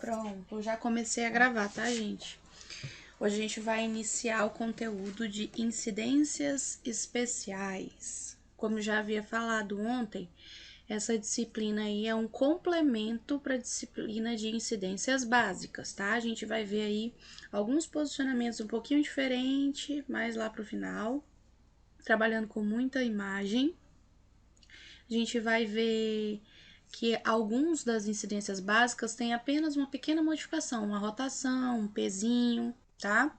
Pronto, já comecei a gravar, tá, gente? Hoje a gente vai iniciar o conteúdo de incidências especiais. Como já havia falado ontem, essa disciplina aí é um complemento para a disciplina de incidências básicas, tá? A gente vai ver aí alguns posicionamentos um pouquinho diferentes, mais lá pro final, trabalhando com muita imagem. A gente vai ver que alguns das incidências básicas têm apenas uma pequena modificação, uma rotação, um pezinho, tá?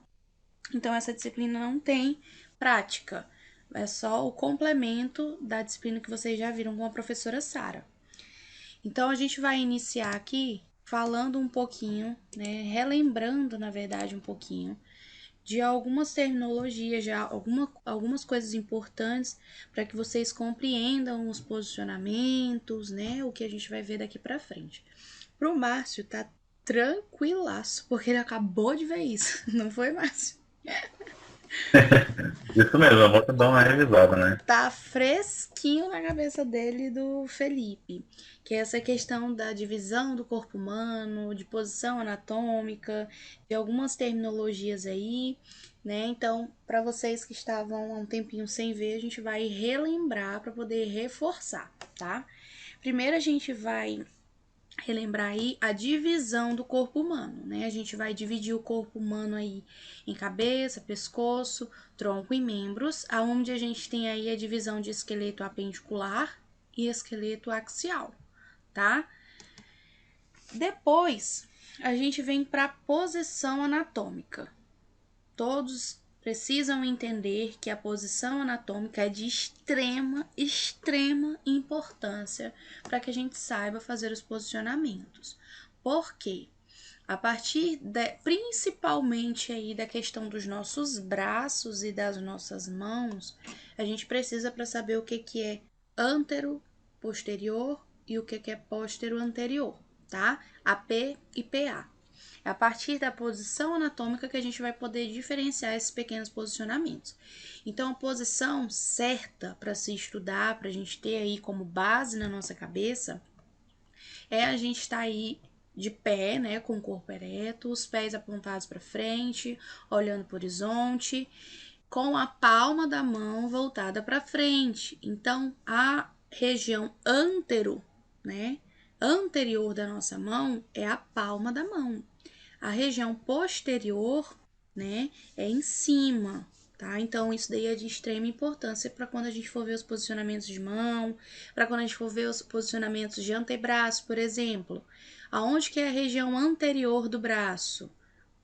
Então essa disciplina não tem prática, é só o complemento da disciplina que vocês já viram com a professora Sara. Então a gente vai iniciar aqui falando um pouquinho, né, relembrando na verdade um pouquinho de algumas terminologias, já algumas coisas importantes para que vocês compreendam os posicionamentos, né? O que a gente vai ver daqui para frente. Pro Márcio tá tranquilaço, porque ele acabou de ver isso, não foi, Márcio? Isso mesmo, eu vou dar uma revisada, né? Tá fresquinho na cabeça dele do Felipe, que é essa questão da divisão do corpo humano, de posição anatômica, de algumas terminologias aí, né? Então, para vocês que estavam há um tempinho sem ver, a gente vai relembrar para poder reforçar, tá? Primeiro a gente vai relembrar aí a divisão do corpo humano, né? A gente vai dividir o corpo humano aí em cabeça, pescoço, tronco e membros, aonde a gente tem aí a divisão de esqueleto apendicular e esqueleto axial, tá? Depois, a gente vem para a posição anatômica. Todos precisam entender que a posição anatômica é de extrema importância para que a gente saiba fazer os posicionamentos. Por quê? A partir principalmente aí da questão dos nossos braços e das nossas mãos, a gente precisa para saber o que é antero posterior e o que é póstero anterior, tá? AP e PA. É a partir da posição anatômica que a gente vai poder diferenciar esses pequenos posicionamentos. Então, a posição certa para se estudar, para a gente ter aí como base na nossa cabeça, é a gente estar aí de pé, né, com o corpo ereto, os pés apontados para frente, olhando para o horizonte, com a palma da mão voltada para frente. Então, a região antero, né, anterior da nossa mão é a palma da mão. A região posterior, né, é em cima, tá? Então, isso daí é de extrema importância para quando a gente for ver os posicionamentos de mão, para quando a gente for ver os posicionamentos de antebraço, por exemplo. Aonde que é a região anterior do braço?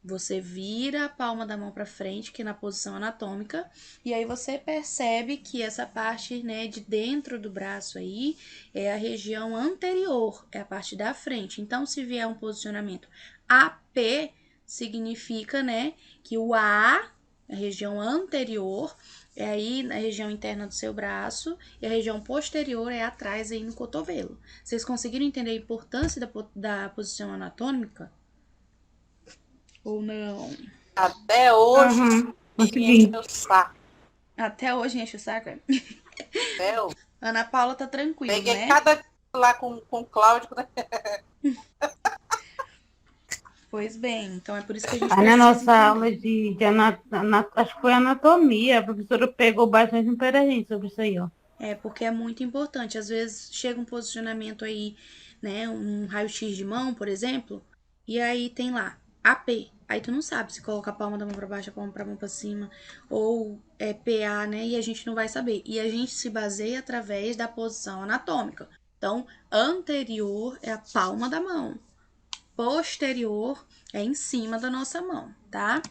Você vira a palma da mão para frente, que é na posição anatômica, e aí você percebe que essa parte, né, de dentro do braço aí é a região anterior, é a parte da frente. Então, se vier um posicionamento AP, significa, né, que o A, a região anterior, é aí na região interna do seu braço, e a região posterior é atrás aí no cotovelo. Vocês conseguiram entender a importância da posição anatômica? Ou não? Até hoje Aham, me encheu consegui. o saco. Até hoje enche o saco. Até hoje. Ana Paula tá tranquilo, Peguei né? cada lá com o Cláudio, né? Pois bem, então é por isso que a gente Aí na precisa nossa entender. aula acho que foi anatomia, a professora pegou bastante no pé da gente sobre isso aí, ó. É, porque é muito importante. Às vezes chega um posicionamento aí, né? Um raio-x de mão, por exemplo, e aí tem lá AP. Aí tu não sabe se coloca a palma da mão pra baixo, a palma pra mão pra cima, ou é PA, né? E a gente não vai saber. E a gente se baseia através da posição anatômica. Então, anterior é a palma da mão, posterior é em cima da nossa mão, tá?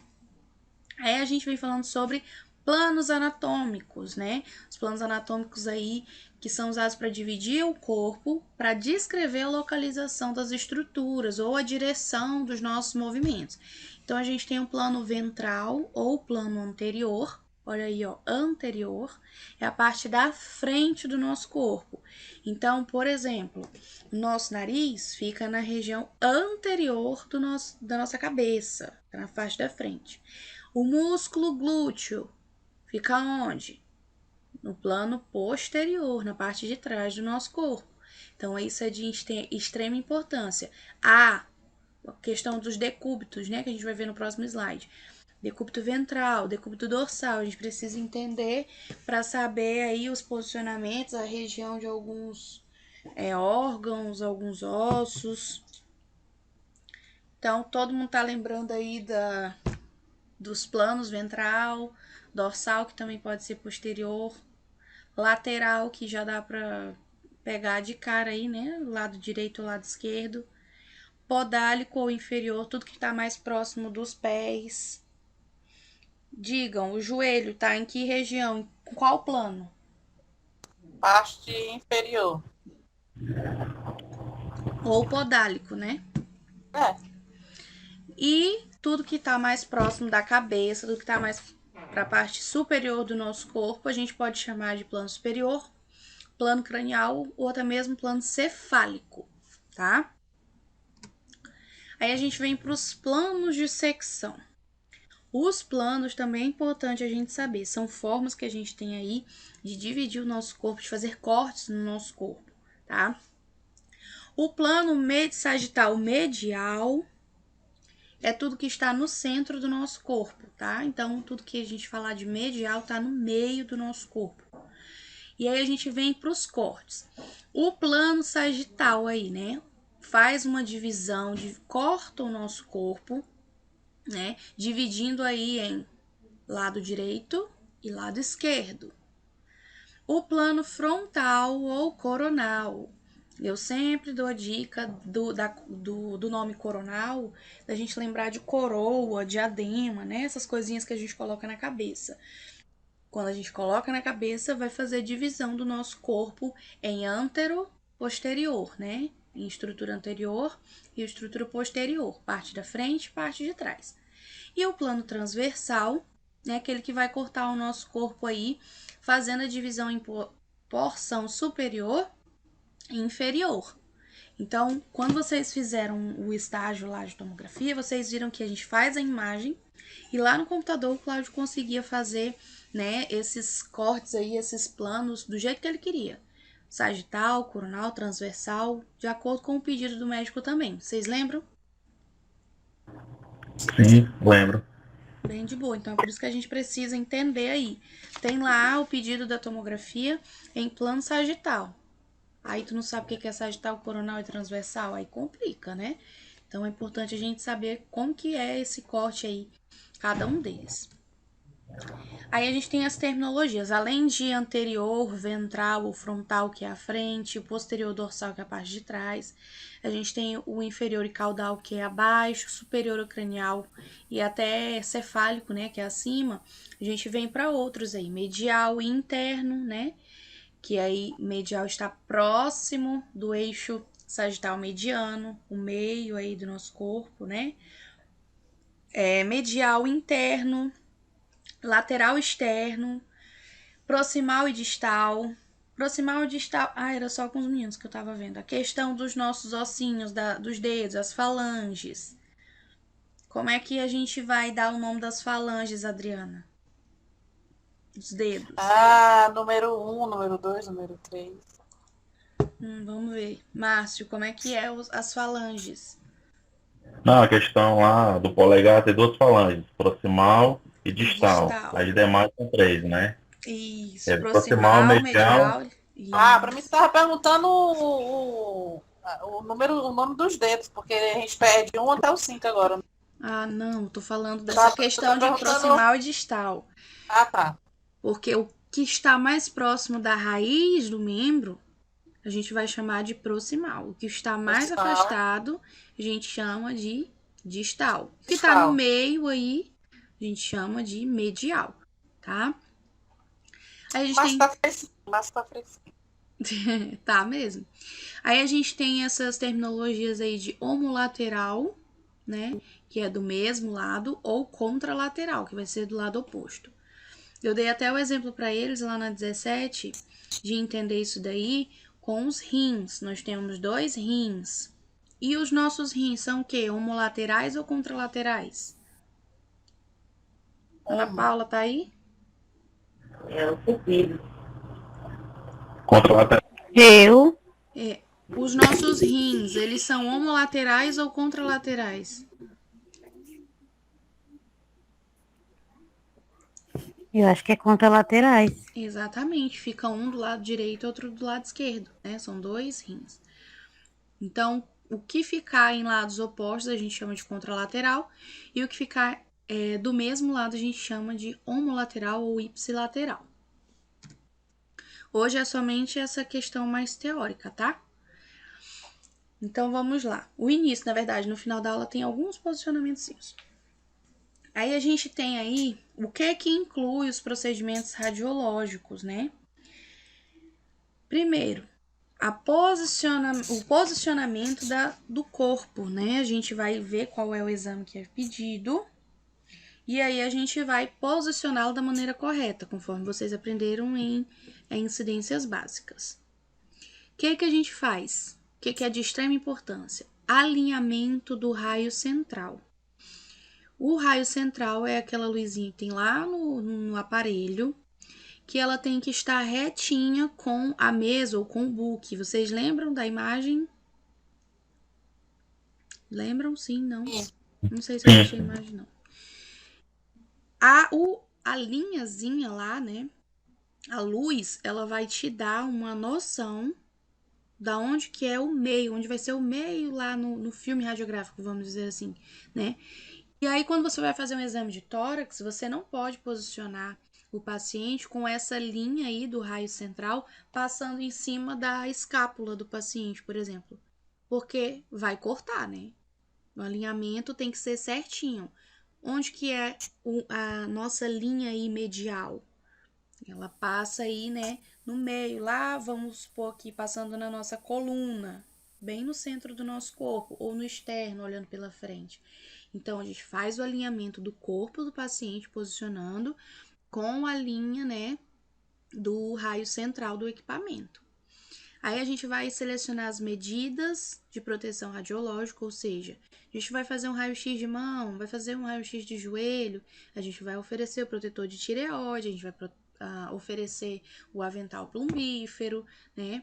Aí a gente vem falando sobre planos anatômicos, né? Os planos anatômicos aí que são usados para dividir o corpo, para descrever a localização das estruturas ou a direção dos nossos movimentos. Então a gente tem o plano ventral ou plano anterior. Olha aí, ó, anterior é a parte da frente do nosso corpo. Então, por exemplo, o nosso nariz fica na região anterior da nossa cabeça, na parte da frente. O músculo glúteo fica onde? No plano posterior, na parte de trás do nosso corpo. Então, isso é de extrema importância. A a questão dos decúbitos, né? Que a gente vai ver no próximo slide. Decúbito ventral, decúbito dorsal. A gente precisa entender para saber aí os posicionamentos, a região de alguns órgãos, alguns ossos. Então, todo mundo tá lembrando aí dos planos ventral, dorsal, que também pode ser posterior, lateral, que já dá para pegar de cara aí, né? Lado direito ou lado esquerdo. Podálico ou inferior, tudo que está mais próximo dos pés. Digam, o joelho tá em que região? Em qual plano? Parte inferior. Ou podálico, né? É. E tudo que tá mais próximo da cabeça, tudo que tá mais para a parte superior do nosso corpo, a gente pode chamar de plano superior, plano cranial ou até mesmo plano cefálico, tá? Aí a gente vem para os planos de secção. Os planos também é importante a gente saber, são formas que a gente tem aí de dividir o nosso corpo, de fazer cortes no nosso corpo, tá? O plano sagital medial é tudo que está no centro do nosso corpo, tá? Então, tudo que a gente falar de medial tá no meio do nosso corpo. E aí a gente vem para os cortes. O plano sagital aí, né? Faz uma divisão, corta o nosso corpo, né? Dividindo aí em lado direito e lado esquerdo. O plano frontal ou coronal. Eu sempre dou a dica do nome coronal, da gente lembrar de coroa, diadema, né? Essas coisinhas que a gente coloca na cabeça. Quando a gente coloca na cabeça, vai fazer divisão do nosso corpo em antero, posterior, né? Em estrutura anterior e estrutura posterior, parte da frente e parte de trás. E o plano transversal, né, aquele que vai cortar o nosso corpo aí, fazendo a divisão em porção superior e inferior. Então, quando vocês fizeram o estágio lá de tomografia, vocês viram que a gente faz a imagem e lá no computador o Cláudio conseguia fazer, né, esses cortes aí, esses planos do jeito que ele queria. Sagital, coronal, transversal, de acordo com o pedido do médico também. Vocês lembram? Sim, lembro. Bem de boa, então é por isso que a gente precisa entender aí. Tem lá o pedido da tomografia em plano sagital. Aí tu não sabe o que é sagital, coronal e transversal, aí complica, né? Então é importante a gente saber como que é esse corte aí, cada um deles. Aí a gente tem as terminologias, além de anterior, ventral ou frontal, que é a frente, o posterior dorsal, que é a parte de trás. A gente tem o inferior e caudal, que é abaixo, superior ou cranial e até cefálico, né, que é acima. A gente vem para outros aí, medial e interno, né, que aí medial está próximo do eixo sagital mediano, o meio aí do nosso corpo, né. Medial interno, lateral externo, proximal e distal. Proximal e distal. Era só com os meninos que eu tava vendo. A questão dos nossos ossinhos, dos dedos, as falanges. Como é que a gente vai dar o nome das falanges, Adriana? Dos dedos. Número 1, número 2, número 3. Vamos ver. Márcio, como é que é as falanges? Não, a questão lá do polegar tem duas falanges, proximal e distal. Distal. As demais são três, né? Isso, proximal, medial. Pra mim você tava perguntando o nome dos dedos, porque a gente perde 1 até o 5 agora. Não, tô falando dessa questão de proximal e distal. Tá. Porque o que está mais próximo da raiz do membro, a gente vai chamar de proximal. O que está mais afastado, a gente chama de distal. O que está no meio aí, a gente chama de medial, tá? Aí a gente Mas tá fresquinho. Tá mesmo. Aí a gente tem essas terminologias aí de homolateral, né? Que é do mesmo lado, ou contralateral, que vai ser do lado oposto. Eu dei até o exemplo para eles lá na 17 de entender isso daí com os rins. Nós temos 2 rins. E os nossos rins são o quê? Homolaterais ou contralaterais? Ana Paula tá aí? É o pupilo. Contralateral. Eu. Os nossos rins, eles são homolaterais ou contralaterais? Eu acho que é contralaterais. Exatamente, fica um do lado direito e outro do lado esquerdo, né? São 2 rins. Então, o que ficar em lados opostos a gente chama de contralateral e o que ficar do mesmo lado a gente chama de homolateral ou ipsilateral. Hoje é somente essa questão mais teórica, tá? Então, vamos lá. O início, na verdade, no final da aula tem alguns posicionamentos. Aí a gente tem aí o que é que inclui os procedimentos radiológicos, né? Primeiro, o posicionamento do corpo, né? A gente vai ver qual é o exame que é pedido e aí a gente vai posicioná-lo da maneira correta, conforme vocês aprenderam em incidências básicas. O que a gente faz? O que é de extrema importância? Alinhamento do raio central. O raio central é aquela luzinha que tem lá no aparelho, que ela tem que estar retinha com a mesa ou com o book. Vocês lembram da imagem? Lembram? Sim, não? Não sei se eu deixei a imagem, não. A linhazinha lá, né? A luz, ela vai te dar uma noção da onde que é o meio, onde vai ser o meio lá no filme radiográfico, vamos dizer assim, né? E aí, quando você vai fazer um exame de tórax, você não pode posicionar o paciente com essa linha aí do raio central passando em cima da escápula do paciente, por exemplo, porque vai cortar, né? O alinhamento tem que ser certinho. Onde que é a nossa linha aí medial? Ela passa aí, né, no meio, lá, vamos supor aqui, passando na nossa coluna, bem no centro do nosso corpo, ou no externo, olhando pela frente. Então, a gente faz o alinhamento do corpo do paciente, posicionando com a linha, né, do raio central do equipamento. Aí a gente vai selecionar as medidas de proteção radiológica, ou seja, a gente vai fazer um raio-x de mão, vai fazer um raio-x de joelho, a gente vai oferecer o protetor de tireoide, a gente vai oferecer o avental plumbífero, né?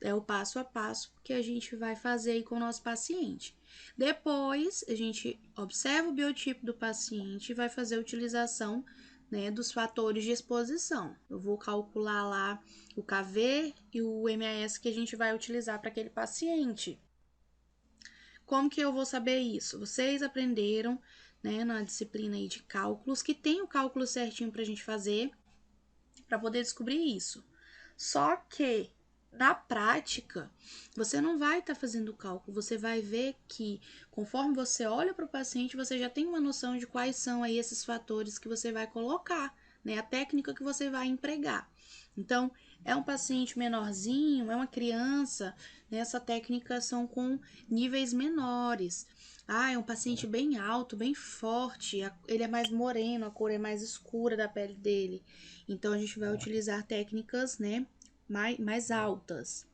É o passo a passo que a gente vai fazer aí com o nosso paciente. Depois, a gente observa o biotipo do paciente e vai fazer a utilização, né, dos fatores de exposição. Eu vou calcular lá o KV e o MAS que a gente vai utilizar para aquele paciente. Como que eu vou saber isso? Vocês aprenderam, né, na disciplina aí de cálculos, que tem o cálculo certinho para a gente fazer, para poder descobrir isso. Só que na prática, você não vai estar fazendo o cálculo, você vai ver que conforme você olha para o paciente, você já tem uma noção de quais são aí esses fatores que você vai colocar, né? A técnica que você vai empregar. Então, é um paciente menorzinho, é uma criança, né? Essa técnica são com níveis menores. Ah, é um paciente bem alto, bem forte, ele é mais moreno, a cor é mais escura da pele dele. Então, a gente vai utilizar técnicas, né, mais altas.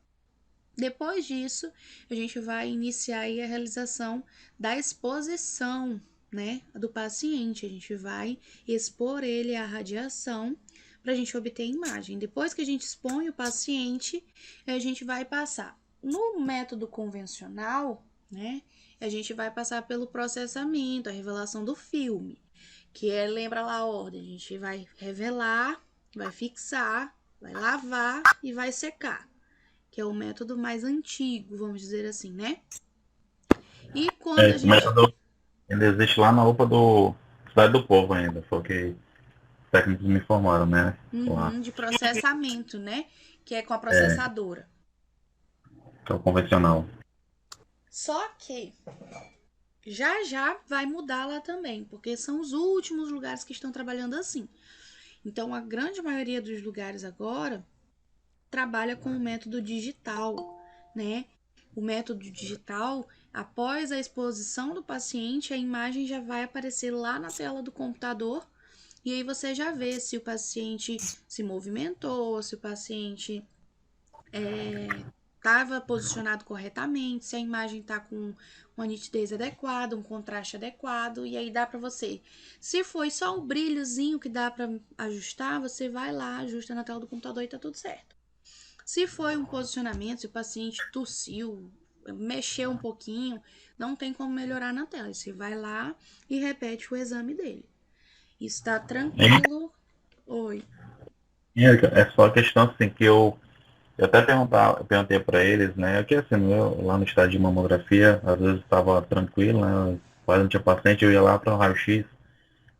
Depois disso, a gente vai iniciar aí a realização da exposição, né, do paciente. A gente vai expor ele à radiação para a gente obter imagem. Depois que a gente expõe o paciente, a gente vai passar. No método convencional, né, a gente vai passar pelo processamento, a revelação do filme, que lembra lá a ordem, a gente vai revelar, vai fixar, vai lavar e vai secar, que é o método mais antigo, vamos dizer assim, né? E quando a Esse gente... método ainda existe lá na UPA do Cidade do Povo ainda, foi o que os técnicos me informaram, né? Lá, de processamento, né? Que é com a processadora. que é o convencional. Só que já vai mudar lá também, porque são os últimos lugares que estão trabalhando assim. Então, a grande maioria dos lugares agora trabalha com o método digital, né? O método digital, após a exposição do paciente, a imagem já vai aparecer lá na tela do computador e aí você já vê se o paciente se movimentou, se o paciente estava posicionado corretamente, se a imagem está com uma nitidez adequada, um contraste adequado, e aí dá para você. Se foi só um brilhozinho que dá para ajustar, você vai lá, ajusta na tela do computador e tá tudo certo. Se foi um posicionamento, se o paciente tossiu, mexeu um pouquinho, não tem como melhorar na tela. Você vai lá e repete o exame dele. Está tranquilo? Oi. Érica, é só a questão assim que eu até perguntei para eles, né? Que assim, eu, lá no estádio de mamografia, às vezes estava tranquilo, né? Quase não tinha paciente, eu ia lá para o raio-x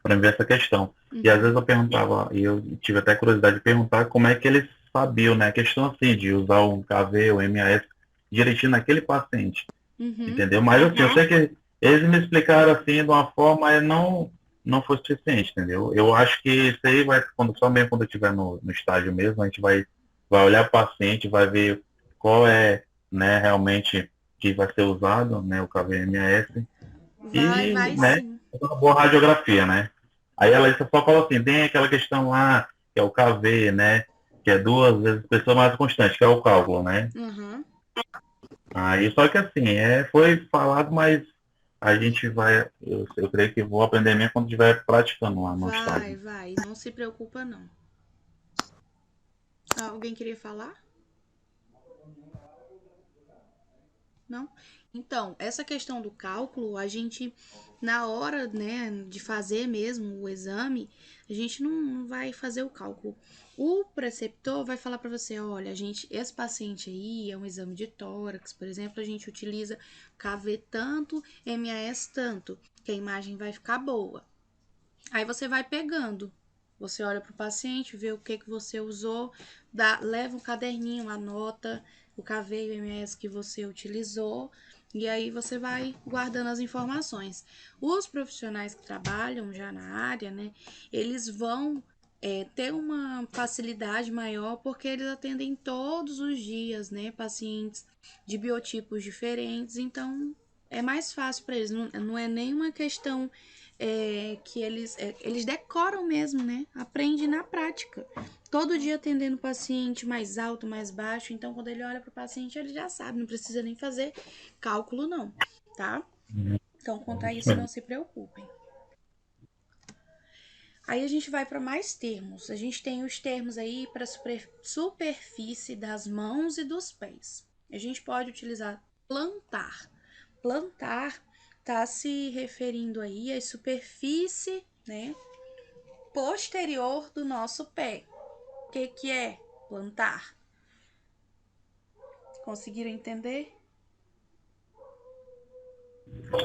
para ver essa questão. E às vezes eu perguntava, e eu tive até curiosidade de perguntar como é que eles sabiam, né? A questão assim, de usar o KV, o MAS direitinho naquele paciente, Uhum. entendeu? Mas assim, eu sei que eles me explicaram assim de uma forma, mas não foi suficiente, entendeu? Eu acho que isso aí vai, só mesmo quando eu estiver no estágio mesmo, a gente vai olhar para o paciente, vai ver qual é, né, realmente que vai ser usado, né, o KVMS, e, Vai né, sim. uma boa radiografia, né? Aí ela só falou assim, tem aquela questão lá, que é o KV, né, que é 2 vezes pessoa mais constante, que é o cálculo, né? Uhum. Aí, só que assim, foi falado, mas a gente vai, eu creio que vou aprender mesmo quando estiver praticando lá no estádio. Vai. Não se preocupa, não. Alguém queria falar? Não? Então, essa questão do cálculo, a gente, na hora, né, de fazer mesmo o exame, a gente não vai fazer o cálculo. O preceptor vai falar para você, olha, esse paciente aí é um exame de tórax, por exemplo, a gente utiliza KV tanto, MAS tanto, que a imagem vai ficar boa. Aí você vai pegando. Você olha para o paciente, vê o que você usou, leva um caderninho, anota o KV e o MS que você utilizou, e aí você vai guardando as informações. Os profissionais que trabalham já na área, né, eles vão ter uma facilidade maior porque eles atendem todos os dias, né, pacientes de biotipos diferentes, então é mais fácil para eles. Não é nenhuma questão que eles decoram mesmo, né? Aprende na prática. Todo dia atendendo paciente mais alto, mais baixo. Então, quando ele olha para o paciente, ele já sabe, não precisa nem fazer cálculo, não, tá? Então, quanto a isso, não se preocupem. Aí a gente vai para mais termos. A gente tem os termos aí para superfície das mãos e dos pés. A gente pode utilizar plantar. Plantar está se referindo aí à superfície, né, posterior do nosso pé. O que é plantar? Conseguiram entender?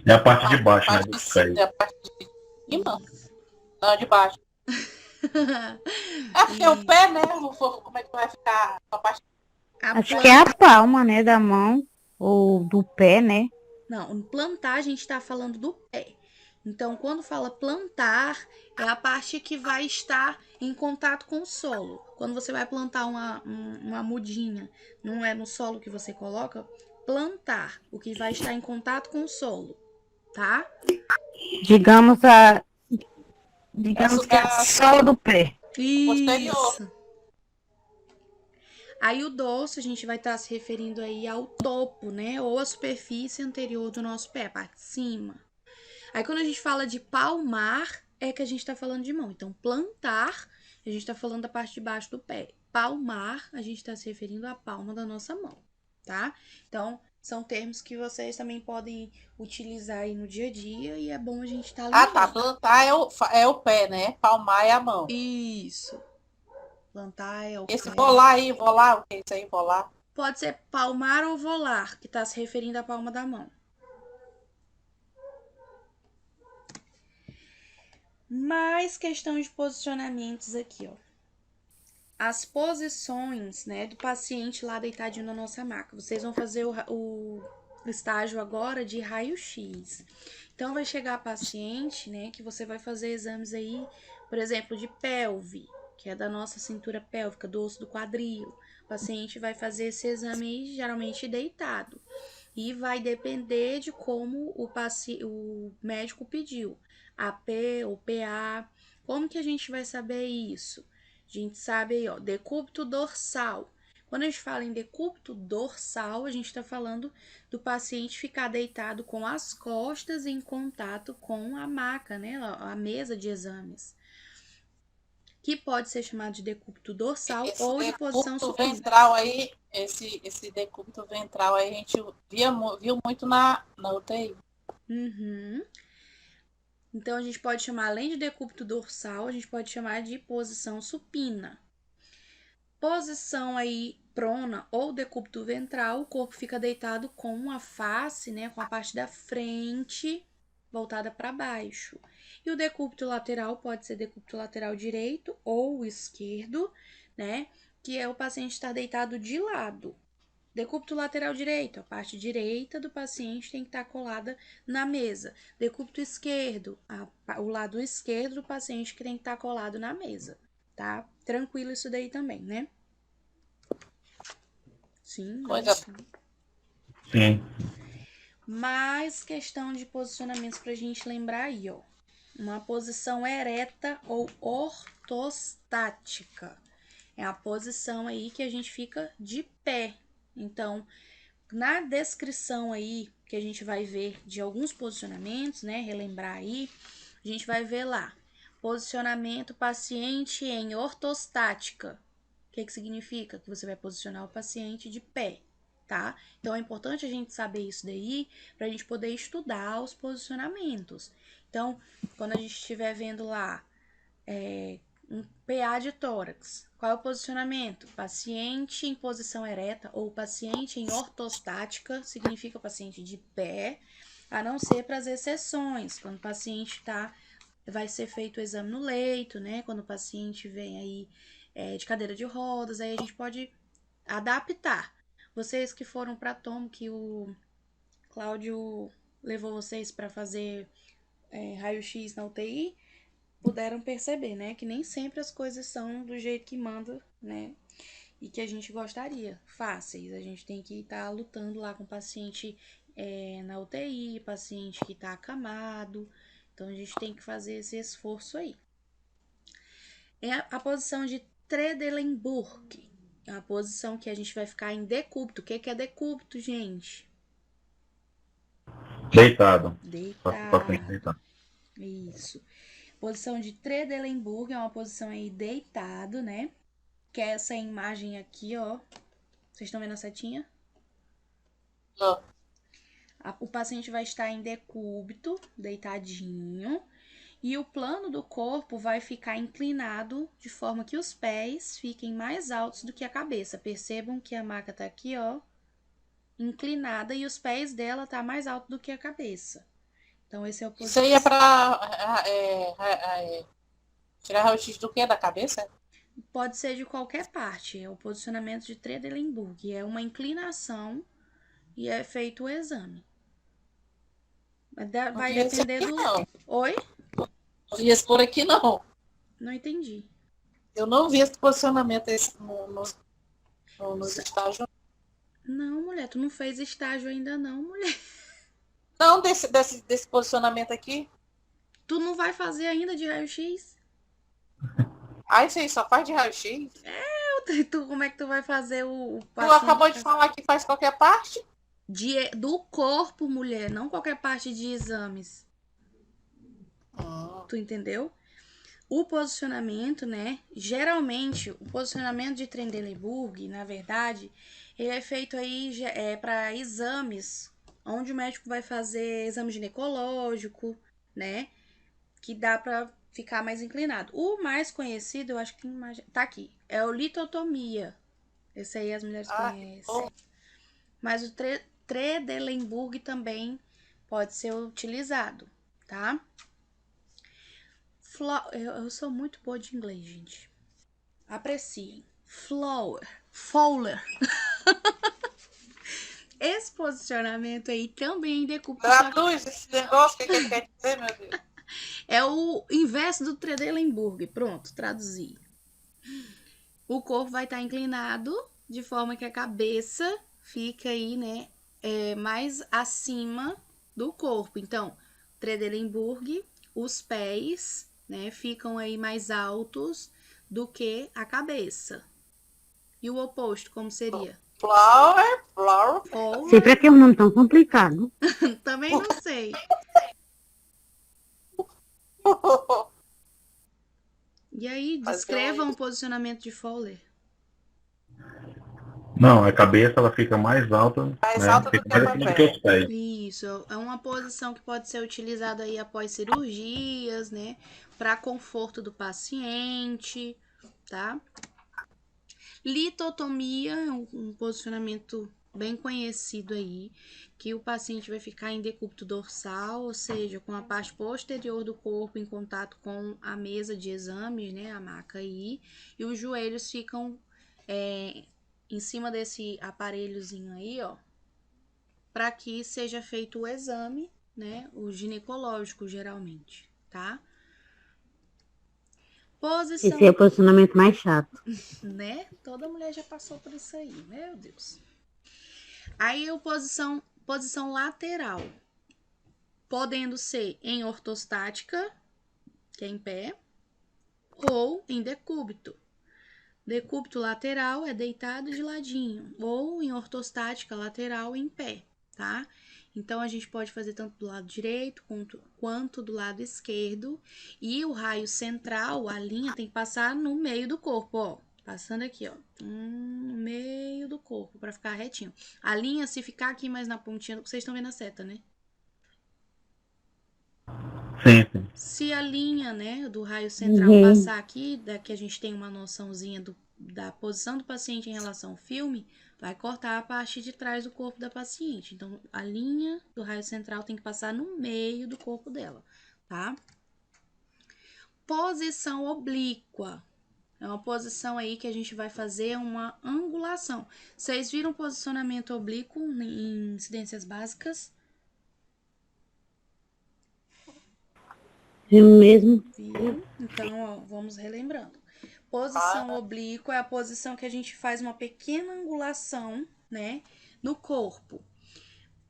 É a parte de A baixo, né, parte do de cima, pé. a parte de cima, não, de baixo. É porque o pé, né? Como é que vai ficar a parte? Acho que é a palma, né, da mão ou do pé, né? Não, plantar a gente está falando do pé. Então, quando fala plantar, é a parte que vai estar em contato com o solo. Quando você vai plantar uma mudinha, não é no solo que você coloca? Plantar, o que vai estar em contato com o solo, tá? Digamos digamos que é a A sola do pé. posterior. Isso. Aí o dorso a gente vai estar se referindo aí ao topo, né? Ou a superfície anterior do nosso pé, a parte de cima. Aí quando a gente fala de palmar, é que a gente está falando de mão. Então, plantar, a gente está falando da parte de baixo do pé. Palmar, a gente está se referindo à palma da nossa mão, tá? Então, são termos que vocês também podem utilizar aí no dia a dia e é bom a gente estar Ah, tá. lembrando. Plantar é o pé, né? Palmar é a mão. Isso. Plantar é o Esse pé. volar, o que é isso aí, volar? Pode ser palmar ou volar, que está se referindo à palma da mão. Mais questão de posicionamentos aqui, ó. As posições, né, do paciente lá deitadinho na nossa maca. Vocês vão fazer o estágio agora de raio-x. Então, vai chegar a paciente, né, que você vai fazer exames aí, por exemplo, de pelve, que é da nossa cintura pélvica, do osso do quadril. O paciente vai fazer esse exame aí, geralmente deitado. E vai depender de como o médico pediu. AP ou PA. Como que a gente vai saber isso? A gente sabe aí, ó, decúbito dorsal. Quando a gente fala em decúbito dorsal, a gente está falando do paciente ficar deitado com as costas em contato com a maca, né? A mesa de exames. que pode ser chamado de decúbito dorsal Esse ou de posição decúbito supina. ventral aí, esse decúbito ventral aí, a gente viu muito na UTI. Uhum. Então, a gente pode chamar, além de decúbito dorsal, a gente pode chamar de posição supina. Posição aí prona ou decúbito ventral, o corpo fica deitado com a face, né, com a parte da frente voltada para baixo. E o decúbito lateral pode ser decúbito lateral direito ou esquerdo, né, que é o paciente estar deitado de lado. Decúbito lateral direito, a parte direita do paciente tem que estar colada na mesa. Decúbito esquerdo, o lado esquerdo do paciente que tem que estar colado na mesa, tá? Tranquilo isso daí também, né? Sim, Coisa- Sim. mais questão de posicionamentos pra gente lembrar aí, ó. Uma posição ereta ou ortostática. É a posição aí que a gente fica de pé. Então, na descrição aí, que a gente vai ver de alguns posicionamentos, né? Relembrar aí, a gente vai ver lá. Posicionamento paciente em ortostática. O que significa? Que você vai posicionar o paciente de pé, tá? Então, é importante a gente saber isso daí para a gente poder estudar os posicionamentos. Então, quando a gente estiver vendo lá um PA de tórax, qual é o posicionamento? Paciente em posição ereta ou paciente em ortostática, significa paciente de pé, a não ser para as exceções, quando o paciente vai ser feito o exame no leito, né? Quando o paciente vem aí de cadeira de rodas, aí a gente pode adaptar. Vocês que foram para tomo, que o Cláudio levou vocês para fazer raio-x na UTI, puderam perceber, né? Que nem sempre as coisas são do jeito que manda, né? E que a gente gostaria, fáceis. A gente tem que estar lutando lá com o paciente na UTI, paciente que está acamado. Então, a gente tem que fazer esse esforço aí. É a posição de Trendelenburg. É uma posição que a gente vai ficar em decúbito. O que é decúbito, gente? Deitado. Deitado. Paciente deitado. Isso. Posição de Trendelenburg é uma posição aí deitado, né? Que é essa imagem aqui, ó. Vocês estão vendo a setinha? Ó, O paciente vai estar em decúbito, deitadinho. E o plano do corpo vai ficar inclinado de forma que os pés fiquem mais altos do que a cabeça. Percebam que a maca tá aqui, ó, inclinada e os pés dela tá mais alto do que a cabeça. Então, esse é o isso aí é para tirar raio-x do que? Da cabeça? Pode ser de qualquer parte. É o posicionamento de Trendelenburg. É uma inclinação e é feito o exame. Não Vai vi esse depender aqui, do. não. Oi? Não vi esse por aqui, não. Não entendi. Eu não vi esse posicionamento nos estágios. Não, mulher, tu não fez estágio ainda, não, mulher. Não, desse posicionamento aqui. Tu não vai fazer ainda de raio-x? Ah, isso aí só faz de raio-x. Como é que tu vai fazer o Tu paciente acabou de falar que faz qualquer parte? do corpo, mulher, não qualquer parte de exames. Tu entendeu? O posicionamento, né? Geralmente, o posicionamento de Trendelenburg, na verdade, ele é feito aí para exames, onde o médico vai fazer exame ginecológico, né? Que dá para ficar mais inclinado. O mais conhecido, eu acho que tá aqui, é o litotomia. Esse aí as mulheres conhecem. Mas o Trendelenburg também pode ser utilizado, tá? Eu sou muito boa de inglês, gente. Apreciem. Fowler. Esse posicionamento aí também decúbito. Traduz esse negócio, o que ele quer dizer, meu Deus? É o inverso do Trendelenburg. Pronto, traduzi. O corpo vai estar inclinado de forma que a cabeça fica aí, né, mais acima do corpo. Então, Trendelenburg, os pés, né, ficam aí mais altos do que a cabeça. E o oposto, como seria? Flower. Sempre aqui é um nome tão complicado. Também não sei. E aí, Fazer descreva um posicionamento de Fowler. Não, a cabeça ela fica mais alta, mais né? alta do Fica que mais o acima do que pé. os pés. Isso, é uma posição que pode ser utilizada aí após cirurgias, né? Para conforto do paciente, tá? Litotomia é um posicionamento bem conhecido aí, que o paciente vai ficar em decúbito dorsal, ou seja, com a parte posterior do corpo em contato com a mesa de exames, né, a maca aí, e os joelhos ficam em cima desse aparelhozinho aí, ó, para que seja feito o exame, né, o ginecológico geralmente, tá? Esse é o Posição, posicionamento mais chato. né? Toda mulher já passou por isso aí, meu Deus. Aí a posição lateral, podendo ser em ortostática, que é em pé, ou em decúbito. Decúbito lateral é deitado de ladinho, ou em ortostática lateral em pé, tá? Então a gente pode fazer tanto do lado direito quanto do lado esquerdo. E o raio central, a linha, tem que passar no meio do corpo, ó. Passando aqui, ó. No meio do corpo, pra ficar retinho. A linha, se ficar aqui mais na pontinha, vocês estão vendo a seta, né? Sim, sim. Se a linha, né, do raio central passar aqui, daqui a gente tem uma noçãozinha da posição do paciente em relação ao filme, vai cortar a parte de trás do corpo da paciente. Então, a linha do raio central tem que passar no meio do corpo dela, tá? Posição oblíqua. É uma posição aí que a gente vai fazer uma angulação. Vocês viram posicionamento oblíquo em incidências básicas? Viu mesmo? Viram? Então, ó, vamos relembrando. Posição oblíqua é a posição que a gente faz uma pequena angulação, né, no corpo.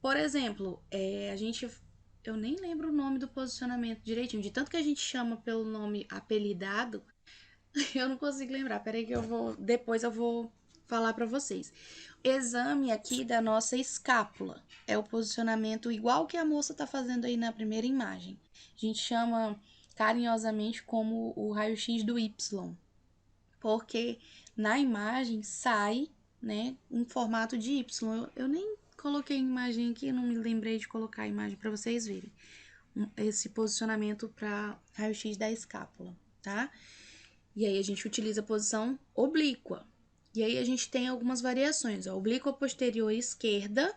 Por exemplo, eu nem lembro o nome do posicionamento direitinho, de tanto que a gente chama pelo nome apelidado, eu não consigo lembrar. Peraí que depois eu vou falar para vocês. Exame aqui da nossa escápula. É o posicionamento igual que a moça tá fazendo aí na primeira imagem. A gente chama carinhosamente como o raio-x do Y, porque na imagem sai, né, um formato de Y. Eu nem coloquei a imagem aqui, não me lembrei de colocar a imagem para vocês verem esse posicionamento para raio-x da escápula, tá? E aí a gente utiliza a posição oblíqua. E aí a gente tem algumas variações, ó, oblíqua posterior esquerda,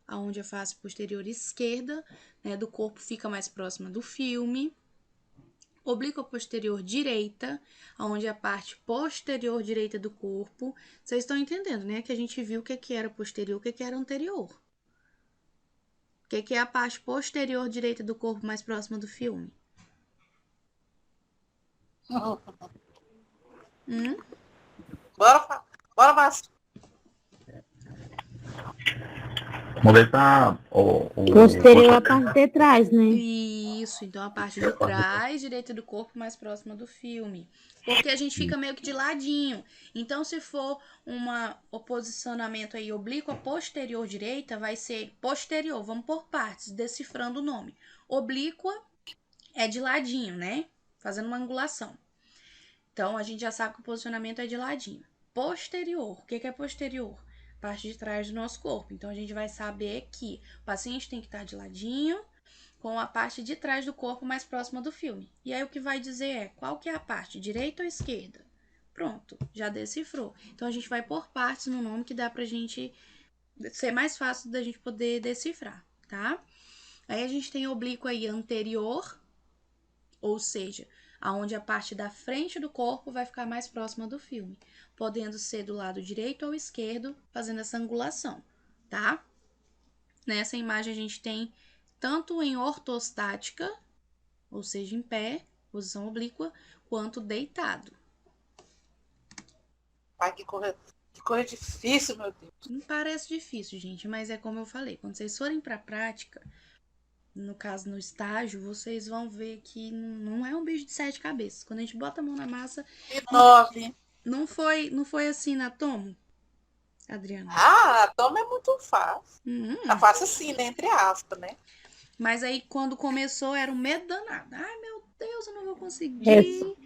aonde a face posterior esquerda, né, do corpo fica mais próxima do filme. Oblíqua posterior direita, onde a parte posterior direita do corpo. Vocês estão entendendo, né? Que a gente viu o que era posterior, o que era anterior. O que é a parte posterior direita do corpo mais próxima do filme? Bora, Márcio. Vamos ver tá Posterior a parte de trás, né? Isso, então a parte de trás direita do corpo mais próxima do filme. Porque a gente fica meio que de ladinho. Então, se for o posicionamento aí oblíqua posterior direita, vai ser posterior. Vamos por partes, decifrando o nome. Oblíqua é de ladinho, né? Fazendo uma angulação. Então, a gente já sabe que o posicionamento é de ladinho. Posterior, o que é posterior? Parte de trás do nosso corpo. Então, a gente vai saber que o paciente tem que estar de ladinho, com a parte de trás do corpo mais próxima do filme. E aí, o que vai dizer é qual que é a parte, direita ou esquerda? Pronto, já decifrou. Então, a gente vai por partes no nome que dá pra gente ser mais fácil da gente poder decifrar, tá? Aí, a gente tem oblíquo aí anterior, ou seja, aonde a parte da frente do corpo vai ficar mais próxima do filme, podendo ser do lado direito ou esquerdo, fazendo essa angulação, tá? Nessa imagem a gente tem tanto em ortostática, ou seja, em pé, posição oblíqua, quanto deitado. Ai, que coisa difícil, meu Deus. Não parece difícil, gente, mas é como eu falei, quando vocês forem para a prática, no caso no estágio, vocês vão ver que não é um bicho de 7 cabeças. Quando a gente bota a mão na massa, E 9. não foi assim na tomo, Adriana? Ah, a toma é muito fácil. Uhum. É fácil assim, né? Entre aspas, né? Mas aí, quando começou, era um medo danado. Ai, meu Deus, eu não vou conseguir.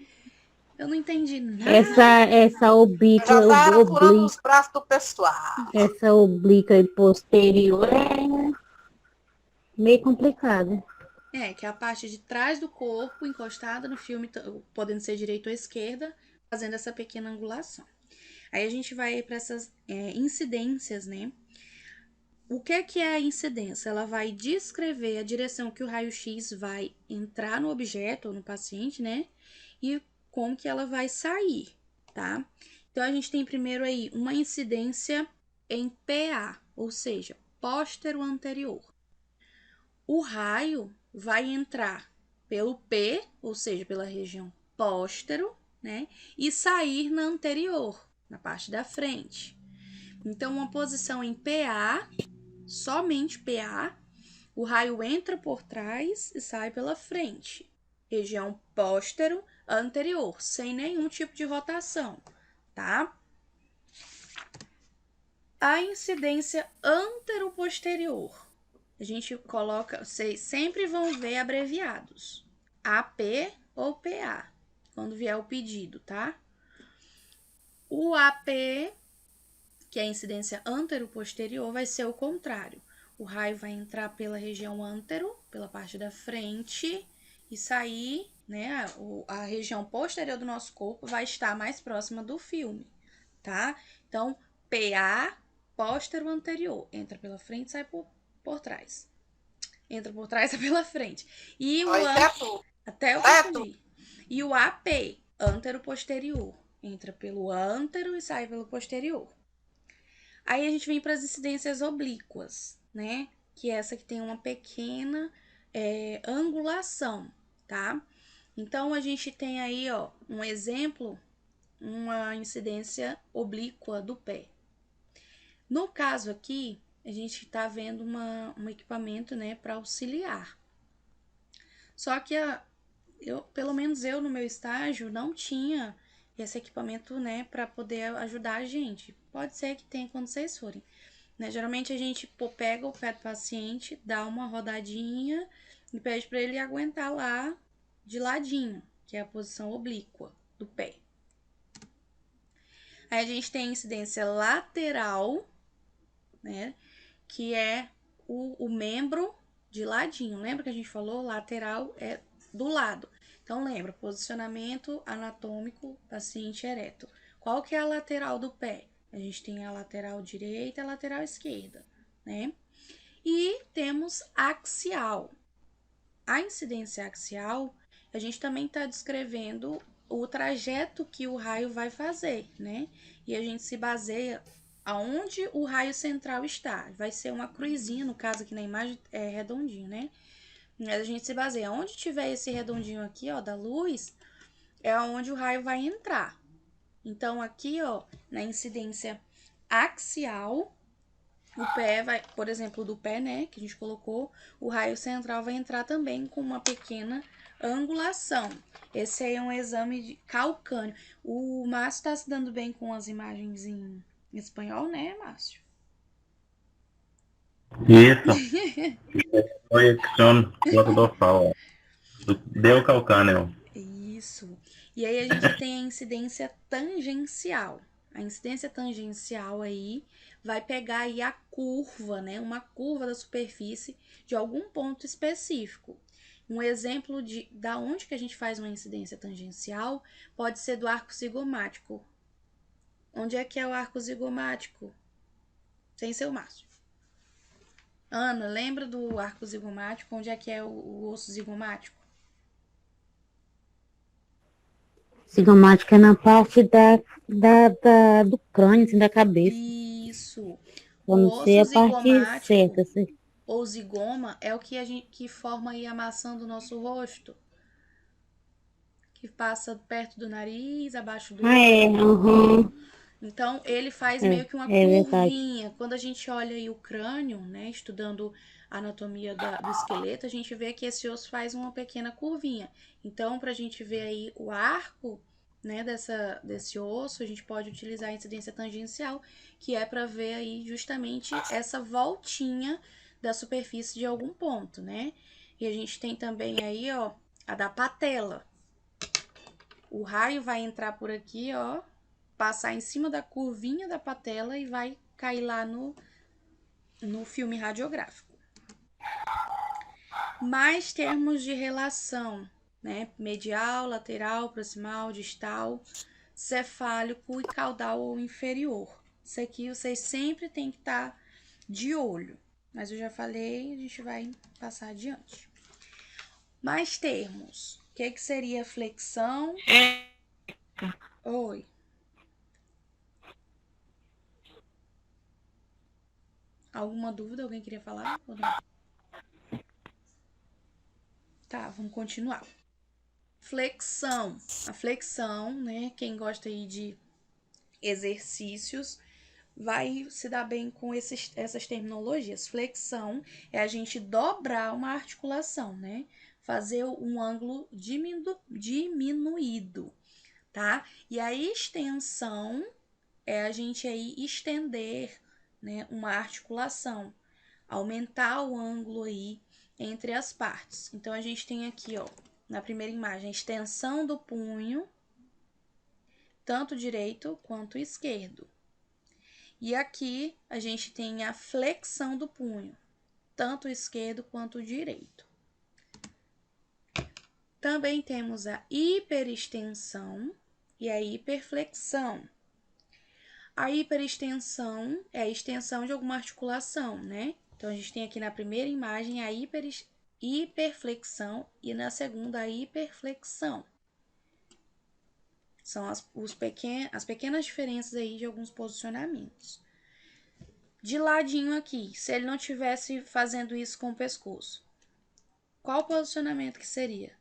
Eu não entendi nada. Essa oblíqua, Já tá apurando os braços do pessoal. essa oblíqua e posterior é meio complicado. Que é a parte de trás do corpo encostada no filme, podendo ser direita ou esquerda, fazendo essa pequena angulação. Aí a gente vai para essas incidências, né? O que é a incidência? Ela vai descrever a direção que o raio-x vai entrar no objeto ou no paciente, né? E como que ela vai sair, tá? Então, a gente tem primeiro aí uma incidência em PA, ou seja, póstero anterior. O raio vai entrar pelo P, ou seja, pela região póstero, né? E sair na anterior, na parte da frente. Então, uma posição em PA, somente PA, o raio entra por trás e sai pela frente. Região póstero anterior, sem nenhum tipo de rotação, tá? A incidência anteroposterior. A gente coloca, vocês sempre vão ver abreviados. AP ou PA, quando vier o pedido, tá? O AP, que é a incidência anteroposterior, vai ser o contrário. O raio vai entrar pela região antero, pela parte da frente, e sair, né? A região posterior do nosso corpo vai estar mais próxima do filme, tá? Então, PA, póstero anterior, entra pela frente, sai por trás. Entra por trás, sai pela frente. E o até eu confundi. E o AP, antero posterior, entra pelo antero e sai pelo posterior. Aí a gente vem para as incidências oblíquas, né? Que é essa que tem uma pequena angulação, tá? Então a gente tem aí, ó, um exemplo, uma incidência oblíqua do pé. No caso aqui, a gente está vendo um equipamento, né, para auxiliar. Só que pelo menos eu no meu estágio não tinha esse equipamento, né, para poder ajudar a gente. Pode ser que tenha quando vocês forem. Né? Geralmente a gente pega o pé do paciente, dá uma rodadinha e pede para ele aguentar lá de ladinho, que é a posição oblíqua do pé. Aí a gente tem a incidência lateral, né, que é o membro de ladinho. Lembra que a gente falou? Lateral é do lado. Então, lembra, posicionamento anatômico, paciente ereto. Qual que é a lateral do pé? A gente tem a lateral direita e a lateral esquerda, né? E temos axial. A incidência axial, a gente também está descrevendo o trajeto que o raio vai fazer, né? E a gente se baseia aonde o raio central está. Vai ser uma cruzinha, no caso aqui na imagem é redondinho, né? Mas a gente se baseia onde tiver esse redondinho aqui, ó, da luz, é onde o raio vai entrar. Então aqui, ó, na incidência axial, o pé vai, por exemplo, do pé, né, que a gente colocou, o raio central vai entrar também com uma pequena angulação. Esse aí é um exame de calcânio. O Márcio tá se dando bem com as imagens em espanhol, né, Márcio? Isso. Projeção planta dorsal. Deu calcâneo. Isso. E aí a gente tem a incidência tangencial. A incidência tangencial aí vai pegar aí a curva, né? Uma curva da superfície de algum ponto específico. Um exemplo da onde que a gente faz uma incidência tangencial pode ser do arco zigomático. Onde é que é o arco zigomático? Sem ser o Márcio. Ana, lembra do arco zigomático? Onde é que é o osso zigomático? Cigomática é na parte do crânio, assim, da cabeça. Isso. Eu O não sei osso a parte zigomático certa. Assim. ou zigoma é o que forma aí a maçã do nosso rosto, que passa perto do nariz, abaixo do Ah, é. olho. Uhum. Então, ele faz É, meio que uma é verdade. curvinha. Quando a gente olha aí o crânio, né, estudando a anatomia do esqueleto, a gente vê que esse osso faz uma pequena curvinha. Então, para a gente ver aí o arco, né, desse osso, a gente pode utilizar a incidência tangencial, que é para ver aí justamente essa voltinha da superfície de algum ponto, né? E a gente tem também aí, ó, a da patela. O raio vai entrar por aqui, ó, passar em cima da curvinha da patela e vai cair lá no filme radiográfico. Mais termos de relação, né? Medial, lateral, proximal, distal, cefálico e caudal ou inferior. Isso aqui vocês sempre tem que estar de olho. Mas eu já falei, a gente vai passar adiante. Mais termos. O que seria flexão? Oi. Alguma dúvida? Alguém queria falar? Ou não? Tá, vamos continuar. Flexão. A flexão, né? Quem gosta aí de exercícios vai se dar bem com essas terminologias. Flexão é a gente dobrar uma articulação, né? Fazer um ângulo diminuído, tá? E a extensão é a gente aí estender, né, uma articulação, aumentar o ângulo aí entre as partes. Então, a gente tem aqui, ó, na primeira imagem, a extensão do punho, tanto direito quanto esquerdo. E aqui, a gente tem a flexão do punho, tanto esquerdo quanto direito. Também temos a hiperextensão e a hiperflexão. A hiperextensão é a extensão de alguma articulação, né? Então, a gente tem aqui na primeira imagem a hiperflexão e na segunda a hiperflexão. São as pequenas diferenças aí de alguns posicionamentos. De ladinho aqui, se ele não estivesse fazendo isso com o pescoço, qual posicionamento que seria?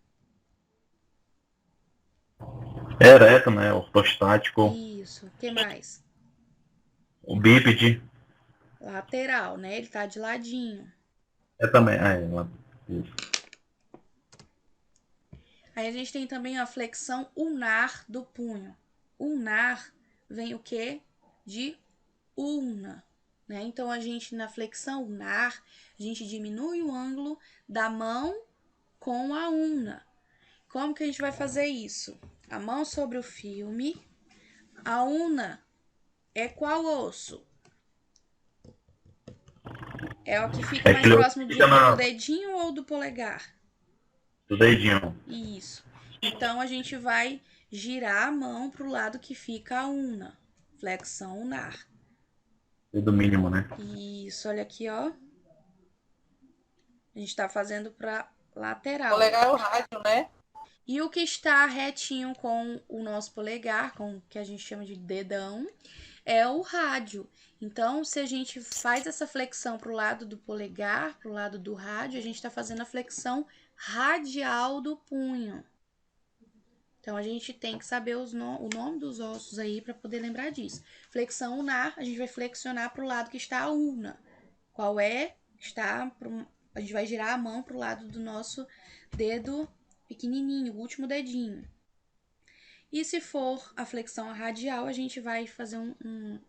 Ereto, né? O prostático. Isso. O que mais? O bípede. Lateral, né? Ele tá de ladinho. É também. Isso. Aí a gente tem também a flexão ulnar do punho. Ulnar vem o quê? De ulna, né? Então, a gente, na flexão ulnar, a gente diminui o ângulo da mão com a ulna. Como que a gente vai fazer isso? A mão sobre o filme. A ulna é qual osso? É o que fica mais próximo do dedinho ou do polegar? Do dedinho. Isso. Então, a gente vai girar a mão para o lado que fica a ulna. Flexão ulnar. Do mínimo, né? Isso, olha aqui, ó. A gente está fazendo para lateral. Polegar é o rádio, né? E o que está retinho com o nosso polegar, com o que a gente chama de dedão, é o rádio. Então, se a gente faz essa flexão para o lado do polegar, para o lado do rádio, a gente está fazendo a flexão radial do punho. Então, a gente tem que saber o nome dos ossos aí para poder lembrar disso. Flexão ulnar, a gente vai flexionar para o lado que está a ulna. Qual é? A gente vai girar a mão para o lado do nosso dedo pequenininho, o último dedinho. E se for a flexão radial, a gente vai fazer um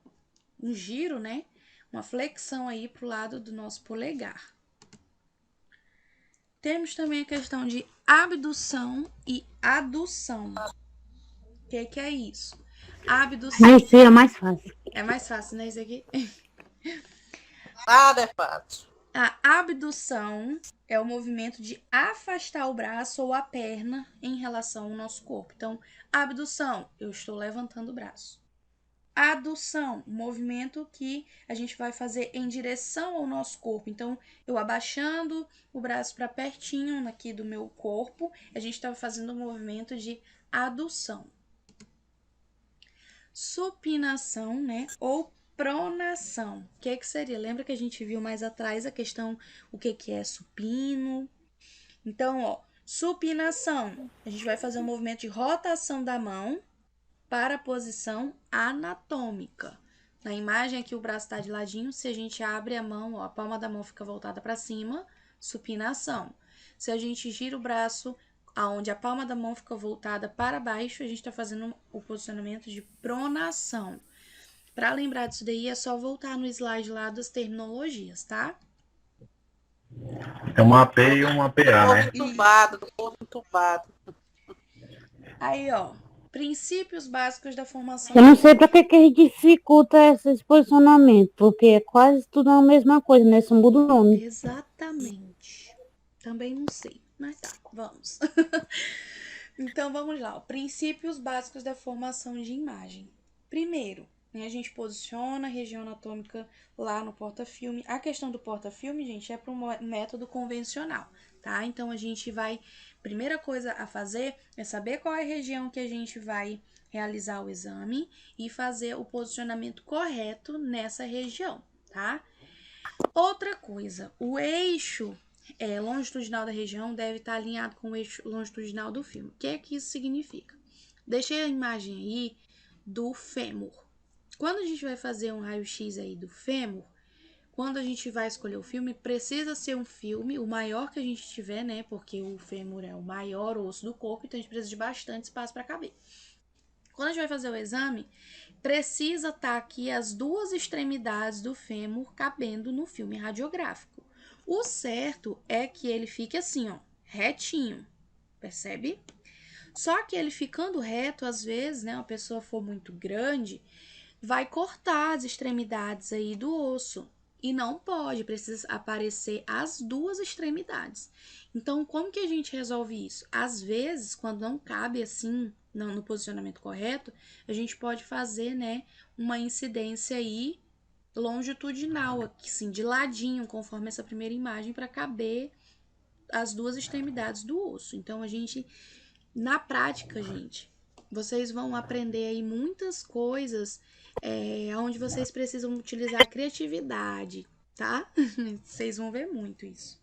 giro, né? Uma flexão aí pro lado do nosso polegar. Temos também a questão de abdução e adução. O que é isso? Abdução. Esse é mais fácil. É mais fácil, né? Isso aqui. Nada é fácil. A abdução é o movimento de afastar o braço ou a perna em relação ao nosso corpo. Então, abdução, eu estou levantando o braço. Adução, movimento que a gente vai fazer em direção ao nosso corpo. Então, eu abaixando o braço para pertinho aqui do meu corpo, a gente está fazendo um movimento de adução. Supinação, né? Ou pronação. O que seria? Lembra que a gente viu mais atrás a questão, o que é supino? Então, ó, supinação. A gente vai fazer um movimento de rotação da mão para a posição anatômica. Na imagem aqui o braço está de ladinho, se a gente abre a mão, ó, a palma da mão fica voltada para cima, supinação. Se a gente gira o braço, aonde a palma da mão fica voltada para baixo, a gente está fazendo o posicionamento de pronação. Para lembrar disso daí, é só voltar no slide lá das terminologias, tá? É uma AP e uma PA, né? Entubado, do corpo entubado. Aí, ó, Princípios básicos da formação Eu não de sei para imagem. que a gente dificulta esse posicionamento, porque é quase tudo a mesma coisa, né? Só muda o nome. Exatamente. Também não sei, mas tá, vamos. Então vamos lá, ó. Princípios básicos da formação de imagem. Primeiro, né, a gente posiciona a região anatômica lá no porta-filme. A questão do porta-filme, gente, é para um método convencional, tá? Então a gente vai. Primeira coisa a fazer é saber qual é a região que a gente vai realizar o exame e fazer o posicionamento correto nessa região, tá? Outra coisa, o eixo longitudinal da região deve estar alinhado com o eixo longitudinal do filme. O que é que isso significa? Deixei a imagem aí do fêmur. Quando a gente vai fazer um raio-x aí do fêmur, quando a gente vai escolher o filme, precisa ser um filme, o maior que a gente tiver, né? Porque o fêmur é o maior osso do corpo, então a gente precisa de bastante espaço para caber. Quando a gente vai fazer o exame, precisa estar aqui as duas extremidades do fêmur cabendo no filme radiográfico. O certo é que ele fique assim, ó, retinho, percebe? Só que ele ficando reto, às vezes, né, uma pessoa for muito grande, vai cortar as extremidades aí do osso. E não pode, precisa aparecer as duas extremidades. Então, como que a gente resolve isso? Às vezes, quando não cabe assim, no posicionamento correto, a gente pode fazer, né, uma incidência aí longitudinal, assim, de ladinho, conforme essa primeira imagem, para caber as duas extremidades do osso. Então, a gente, na prática, gente, vocês vão aprender aí muitas coisas onde vocês precisam utilizar a criatividade, tá? Vocês vão ver muito isso.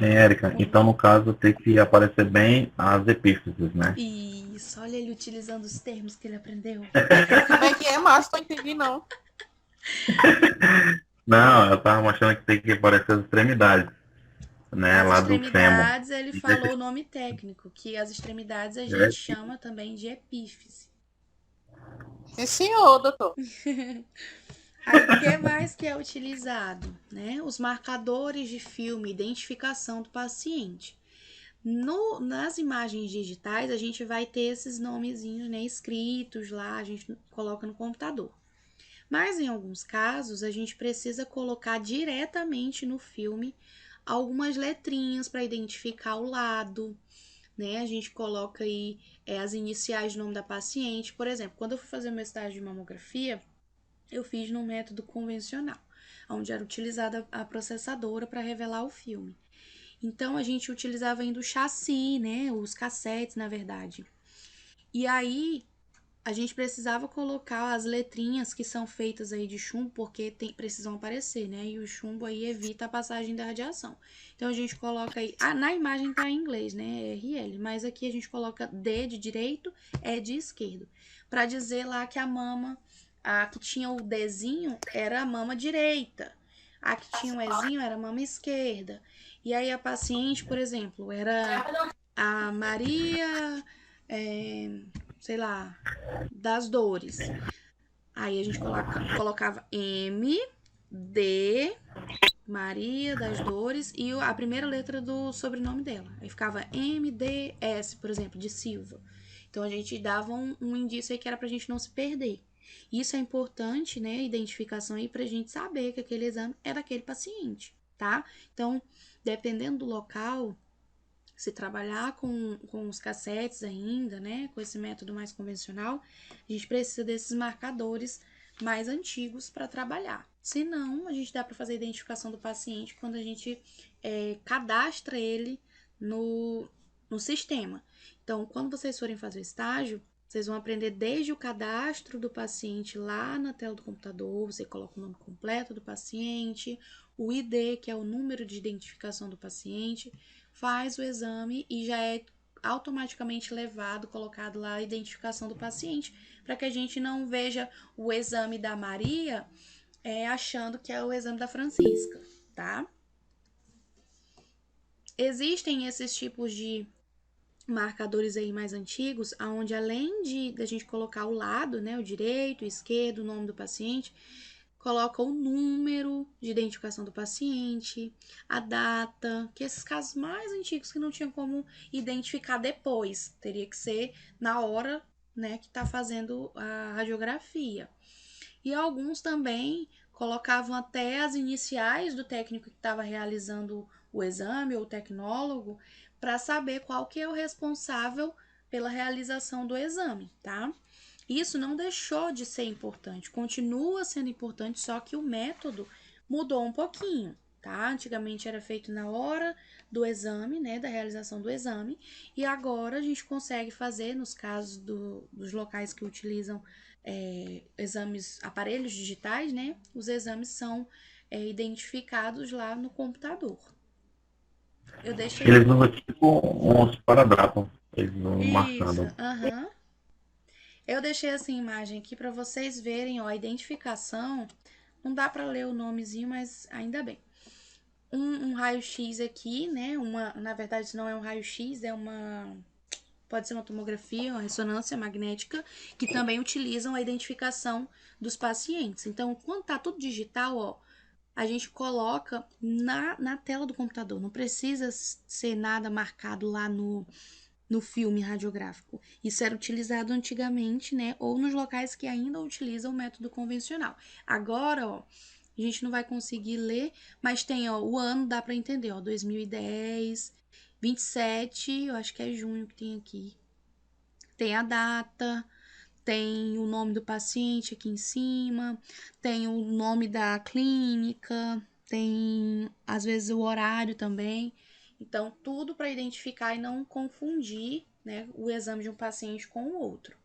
Érica, então no caso tem que aparecer bem as epífises, né? Isso, olha ele utilizando os termos que ele aprendeu. Como é que é, Márcio? Não entendi, não. Não, eu tava mostrando que tem que aparecer as extremidades, né? As Lá do fêmur. extremidades, ele falou o nome técnico, que as extremidades a gente chama também de epífise. Sim, senhor, doutor. Aí, o que mais que é utilizado? Né? Os marcadores de filme, identificação do paciente. Nas imagens digitais, a gente vai ter esses nomezinhos, né, escritos lá, a gente coloca no computador. Mas em alguns casos, a gente precisa colocar diretamente no filme algumas letrinhas para identificar o lado, né? A gente coloca aí as iniciais do nome da paciente. Por exemplo, quando eu fui fazer meu estágio de mamografia, eu fiz no método convencional, onde era utilizada a processadora para revelar o filme. Então a gente utilizava ainda o chassi, né? Os cassetes, na verdade. E aí a gente precisava colocar as letrinhas que são feitas aí de chumbo, porque precisam aparecer, né? E o chumbo aí evita a passagem da radiação. Então a gente coloca aí. Na imagem tá em inglês, né? RL, mas aqui a gente coloca D de direito, E de esquerdo. Para dizer lá que a mama, a que tinha o Dzinho, era a mama direita. A que tinha o Ezinho era a mama esquerda. E aí a paciente, por exemplo, era a Maria, sei lá, das dores. Aí a gente colocava M, D, Maria das Dores e a primeira letra do sobrenome dela. Aí ficava MDS, por exemplo, de Silva. Então a gente dava um indício aí que era pra gente não se perder. Isso é importante, né? Identificação aí pra gente saber que aquele exame é daquele paciente, tá? Então, dependendo do local, se trabalhar com os cassetes ainda, né, com esse método mais convencional, a gente precisa desses marcadores mais antigos para trabalhar. Se não, a gente dá para fazer a identificação do paciente quando a gente cadastra ele no sistema. Então, quando vocês forem fazer o estágio, vocês vão aprender desde o cadastro do paciente lá na tela do computador, você coloca o nome completo do paciente, o ID, que é o número de identificação do paciente, faz o exame e já é automaticamente levado, colocado lá a identificação do paciente, para que a gente não veja o exame da Maria achando que é o exame da Francisca, tá? Existem esses tipos de marcadores aí mais antigos, onde além de a gente colocar o lado, né, o direito, o esquerdo, o nome do paciente, coloca o número de identificação do paciente, a data, que esses casos mais antigos que não tinham como identificar depois, teria que ser na hora né, que está fazendo a radiografia. E alguns também colocavam até as iniciais do técnico que estava realizando o exame, ou o tecnólogo, para saber qual que é o responsável pela realização do exame, tá? Isso não deixou de ser importante, continua sendo importante, só que o método mudou um pouquinho, tá? Antigamente era feito na hora do exame, né, da realização do exame, e agora a gente consegue fazer, nos casos dos locais que utilizam exames, aparelhos digitais, né, os exames são identificados lá no computador. Eu deixei Eles usam tipo uns paradrapos, eles vão isso, marcando. aham. Eu deixei essa imagem aqui para vocês verem, ó, a identificação. Não dá para ler o nomezinho, mas ainda bem. Um raio-x aqui, né? Na verdade, isso não é um raio-x, pode ser uma tomografia, uma ressonância magnética, que também utilizam a identificação dos pacientes. Então, quando tá tudo digital, ó, a gente coloca na tela do computador. Não precisa ser nada marcado lá no filme radiográfico. Isso era utilizado antigamente, né? Ou nos locais que ainda utilizam o método convencional. Agora, ó, a gente não vai conseguir ler, mas tem, ó, o ano dá para entender, ó, 2010, 27, eu acho que é junho que tem aqui. Tem a data, tem o nome do paciente aqui em cima, tem o nome da clínica, tem às vezes o horário também. Então, tudo para identificar e não confundir, né, o exame de um paciente com o outro.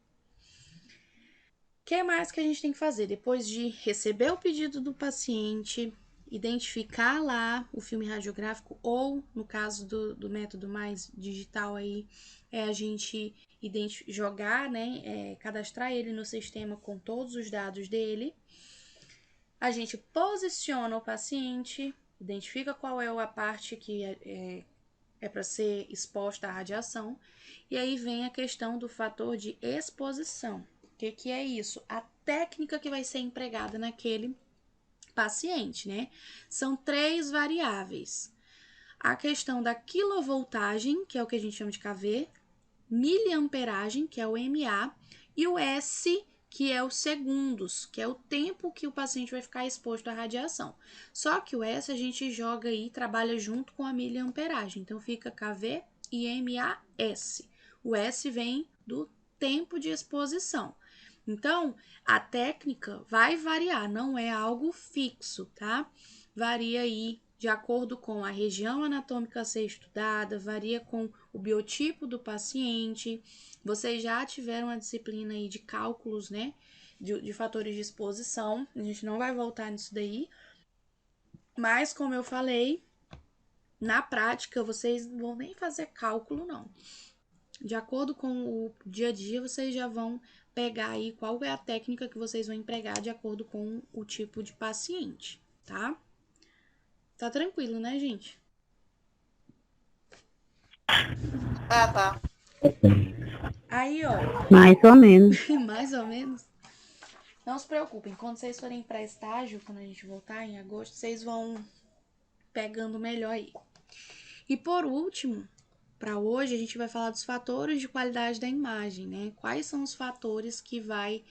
O que mais que a gente tem que fazer? Depois de receber o pedido do paciente, identificar lá o filme radiográfico, ou no caso do método mais digital aí, a gente jogar, né, cadastrar ele no sistema com todos os dados dele. A gente posiciona o paciente, identifica qual é a parte que é para ser exposta à radiação, e aí vem a questão do fator de exposição. O que é isso? A técnica que vai ser empregada naquele paciente, né? São 3 variáveis. A questão da quilovoltagem, que é o que a gente chama de kV, miliamperagem, que é o mA, e o S, que é os segundos, que é o tempo que o paciente vai ficar exposto à radiação. Só que o S a gente joga aí, trabalha junto com a miliamperagem. Então fica kV e MAS. O S vem do tempo de exposição. Então, a técnica vai variar, não é algo fixo, tá? Varia aí de acordo com a região anatômica a ser estudada, varia com o biotipo do paciente. Vocês já tiveram uma disciplina aí de cálculos, né? De fatores de exposição. A gente não vai voltar nisso daí. Mas, como eu falei, na prática, vocês não vão nem fazer cálculo, não. De acordo com o dia a dia, vocês já vão pegar aí qual é a técnica que vocês vão empregar de acordo com o tipo de paciente, tá? Tá tranquilo, né, gente? Tá. Aí, ó, Mais ou menos. mais ou menos. Não se preocupem, quando vocês forem para estágio, quando a gente voltar em agosto, vocês vão pegando melhor aí. E por último, para hoje, a gente vai falar dos fatores de qualidade da imagem, né? Quais são os fatores que vai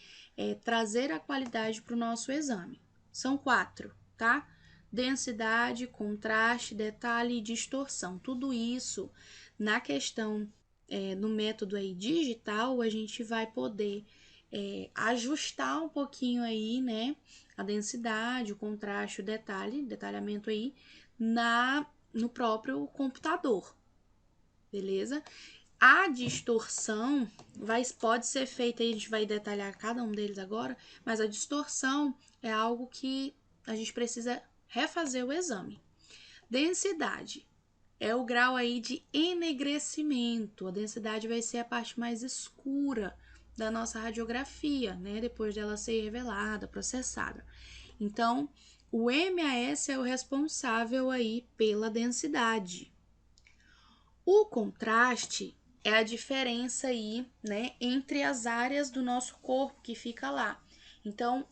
trazer a qualidade para o nosso exame? São 4, tá? Densidade, contraste, detalhe e distorção. Tudo isso na questão no método aí digital, a gente vai poder ajustar um pouquinho aí, né? A densidade, o contraste, o detalhamento aí no próprio computador, beleza? A distorção pode ser feita, aí a gente vai detalhar cada um deles agora, mas a distorção é algo que a gente precisa refazer o exame. Densidade é o grau aí de enegrecimento. A densidade vai ser a parte mais escura da nossa radiografia, né? Depois dela ser revelada, processada. Então, o MAS é o responsável aí pela densidade. O contraste é a diferença aí, né, entre as áreas do nosso corpo que fica lá. Então,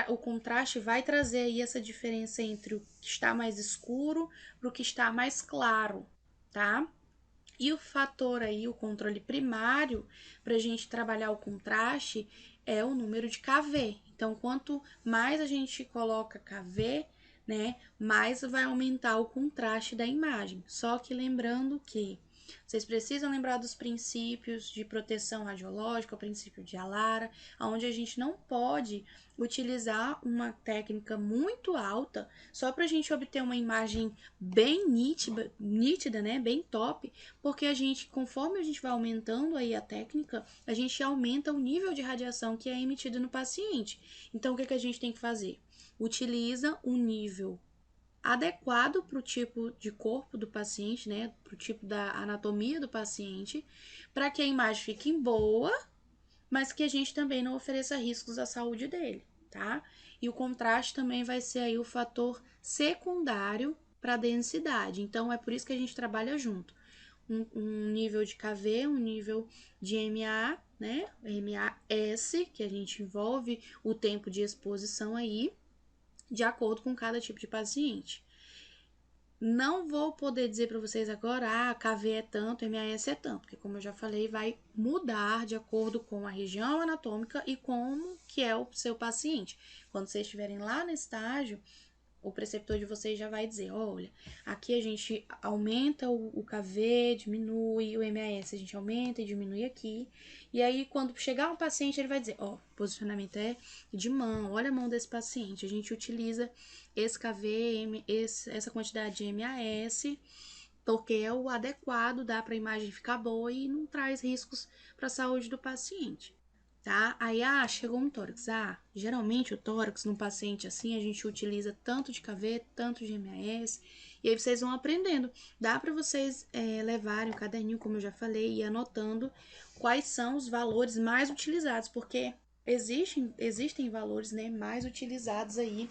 o contraste vai trazer aí essa diferença entre o que está mais escuro para o que está mais claro, tá? E o fator aí, o controle primário, para a gente trabalhar o contraste, é o número de kV. Então, quanto mais a gente coloca kV, né, mais vai aumentar o contraste da imagem. Só que lembrando que vocês precisam lembrar dos princípios de proteção radiológica, o princípio de Alara, onde a gente não pode utilizar uma técnica muito alta só para a gente obter uma imagem bem nítida, né, bem top, porque a gente, conforme a gente vai aumentando aí a técnica, a gente aumenta o nível de radiação que é emitido no paciente. Então, o que a gente tem que fazer? Utiliza um nível adequado para o tipo de corpo do paciente, né, para o tipo da anatomia do paciente, para que a imagem fique boa, mas que a gente também não ofereça riscos à saúde dele, tá? E o contraste também vai ser aí o fator secundário para a densidade. Então, é por isso que a gente trabalha junto. Um nível de KV, um nível de MA, né? MAS, que a gente envolve o tempo de exposição aí, de acordo com cada tipo de paciente. Não vou poder dizer para vocês agora, KV é tanto, MAS é tanto, porque como eu já falei, vai mudar de acordo com a região anatômica e como que é o seu paciente. Quando vocês estiverem lá no estágio, o preceptor de vocês já vai dizer, olha, aqui a gente aumenta o KV, diminui, o MAS a gente aumenta e diminui aqui. E aí, quando chegar um paciente, ele vai dizer, ó, posicionamento é de mão, olha a mão desse paciente. A gente utiliza esse KV, essa quantidade de MAS, porque é o adequado, dá para a imagem ficar boa e não traz riscos para a saúde do paciente. Tá? Aí, chegou um tórax. Geralmente o tórax num paciente assim, a gente utiliza tanto de KV, tanto de MAS, e aí vocês vão aprendendo. Dá para vocês levarem o caderninho, como eu já falei, e anotando quais são os valores mais utilizados, porque existem valores, né, mais utilizados aí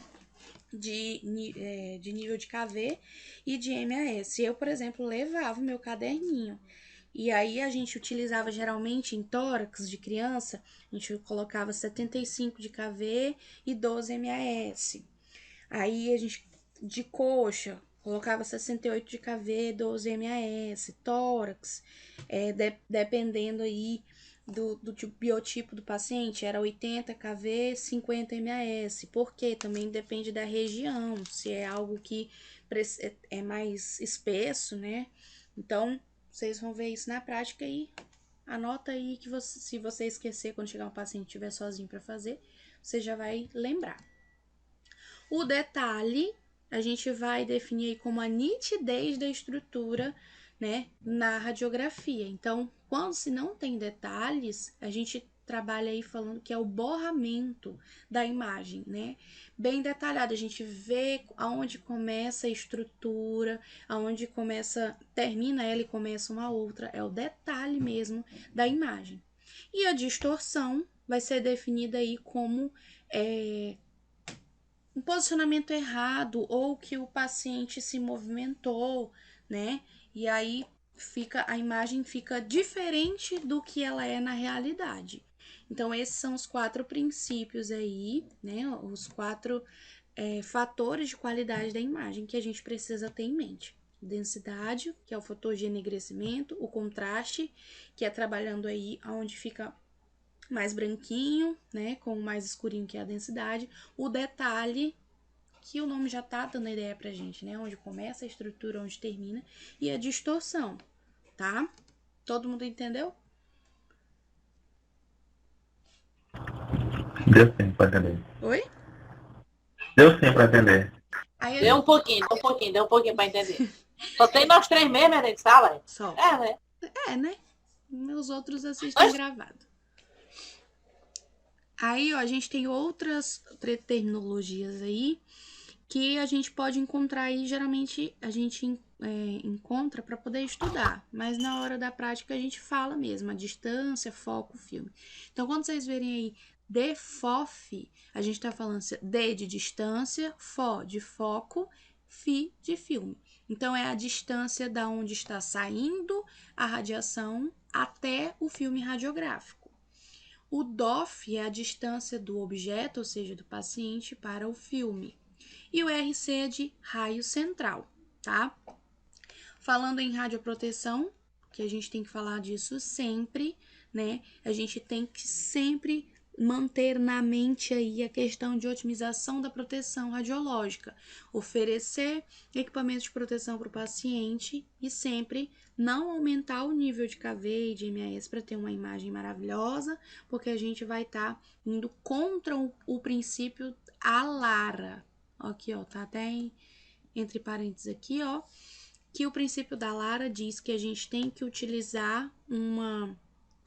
de nível de KV e de MAS. Eu, por exemplo, levava o meu caderninho. E aí a gente utilizava geralmente em tórax de criança, a gente colocava 75 de KV e 12 MAS. Aí a gente de coxa colocava 68 de KV, 12 MAS, tórax, dependendo aí do biotipo do paciente, era 80 KV, 50 MAS, porque também depende da região, se é algo que é mais espesso, né? Então, vocês vão ver isso na prática e anota aí que se você esquecer quando chegar um paciente e estiver sozinho para fazer, você já vai lembrar. O detalhe a gente vai definir aí como a nitidez da estrutura, né, na radiografia. Então, quando se não tem detalhes, a gente trabalha aí falando que é o borramento da imagem, né? Bem detalhado, a gente vê aonde começa a estrutura, aonde termina ela e começa uma outra, é o detalhe mesmo da imagem. E a distorção vai ser definida aí como um posicionamento errado ou que o paciente se movimentou, né? E aí a imagem fica diferente do que ela é na realidade. Então, esses são os 4 princípios aí, né? Os 4 fatores de qualidade da imagem que a gente precisa ter em mente. Densidade, que é o fator de enegrecimento, o contraste, que é trabalhando aí onde fica mais branquinho, né, com mais escurinho que é a densidade, o detalhe, que o nome já tá dando a ideia pra gente, né, onde começa a estrutura, onde termina, e a distorção, tá? Todo mundo entendeu? Deu sim pra entender. Oi? Deu sim pra entender. Aí Deu um pouquinho pra entender. Só tem nós 3 mesmo, né, de sala? Só. Né? Né? Os outros assistem gravado. Aí, ó, a gente tem outras terminologias aí que a gente pode encontrar aí, geralmente a gente encontra para poder estudar, mas na hora da prática a gente fala mesmo, a distância, foco, filme. Então, quando vocês verem aí DFOF, a gente tá falando D de distância, FO de foco, FI de filme. Então, é a distância da onde está saindo a radiação até o filme radiográfico. O DOF é a distância do objeto, ou seja, do paciente, para o filme. E o RC é de raio central, tá? Falando em radioproteção, que a gente tem que falar disso sempre, né? A gente tem que sempre manter na mente aí a questão de otimização da proteção radiológica, oferecer equipamentos de proteção para o paciente e sempre não aumentar o nível de KV e de MAS para ter uma imagem maravilhosa, porque a gente vai estar indo contra o princípio ALARA. Aqui, ó, tá até entre parênteses aqui, ó, que o princípio da Lara diz que a gente tem que utilizar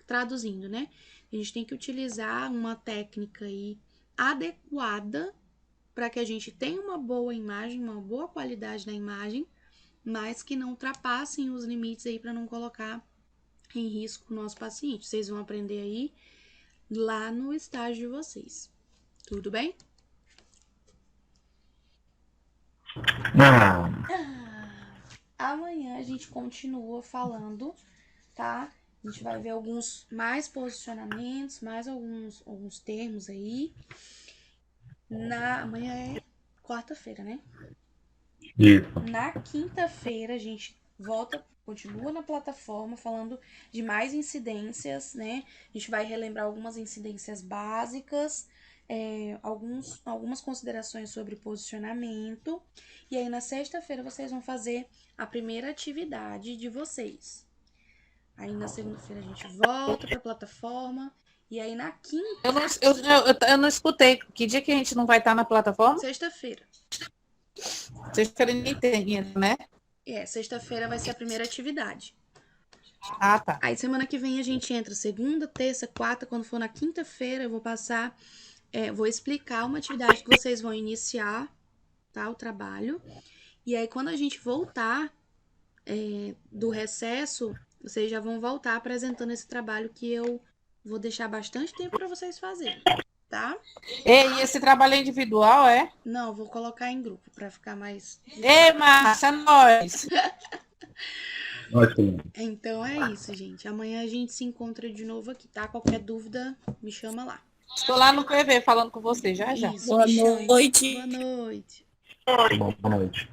traduzindo, né? A gente tem que utilizar uma técnica aí adequada para que a gente tenha uma boa imagem, uma boa qualidade da imagem, mas que não ultrapassem os limites aí para não colocar em risco o nosso paciente. Vocês vão aprender aí lá no estágio de vocês. Tudo bem? Amanhã a gente continua falando, tá? A gente vai ver alguns mais posicionamentos, mais alguns termos aí. Amanhã é quarta-feira, né? Isso. Na quinta-feira a gente continua na plataforma falando de mais incidências, né? A gente vai relembrar algumas incidências básicas, algumas considerações sobre posicionamento. E aí na sexta-feira vocês vão fazer a primeira atividade de vocês. Aí na segunda-feira a gente volta para a plataforma. E aí na quinta. Eu não escutei. Que dia que a gente não vai estar na plataforma? Sexta-feira. Sexta-feira ninguém tem, né? Sexta-feira vai ser a primeira atividade. Ah, tá. Aí semana que vem a gente entra segunda, terça, quarta. Quando for na quinta-feira, eu vou passar. Vou explicar uma atividade que vocês vão iniciar, tá? O trabalho. E aí, quando a gente voltar do recesso, vocês já vão voltar apresentando esse trabalho que eu vou deixar bastante tempo para vocês fazerem, tá? E esse trabalho é individual, é? Não, vou colocar em grupo para ficar mais. Ei, Márcia, nós! Então é isso, gente. Amanhã a gente se encontra de novo aqui, tá? Qualquer dúvida, me chama lá. Estou lá no PV falando com você já. Isso, Boa noite. Boa noite. Boa noite.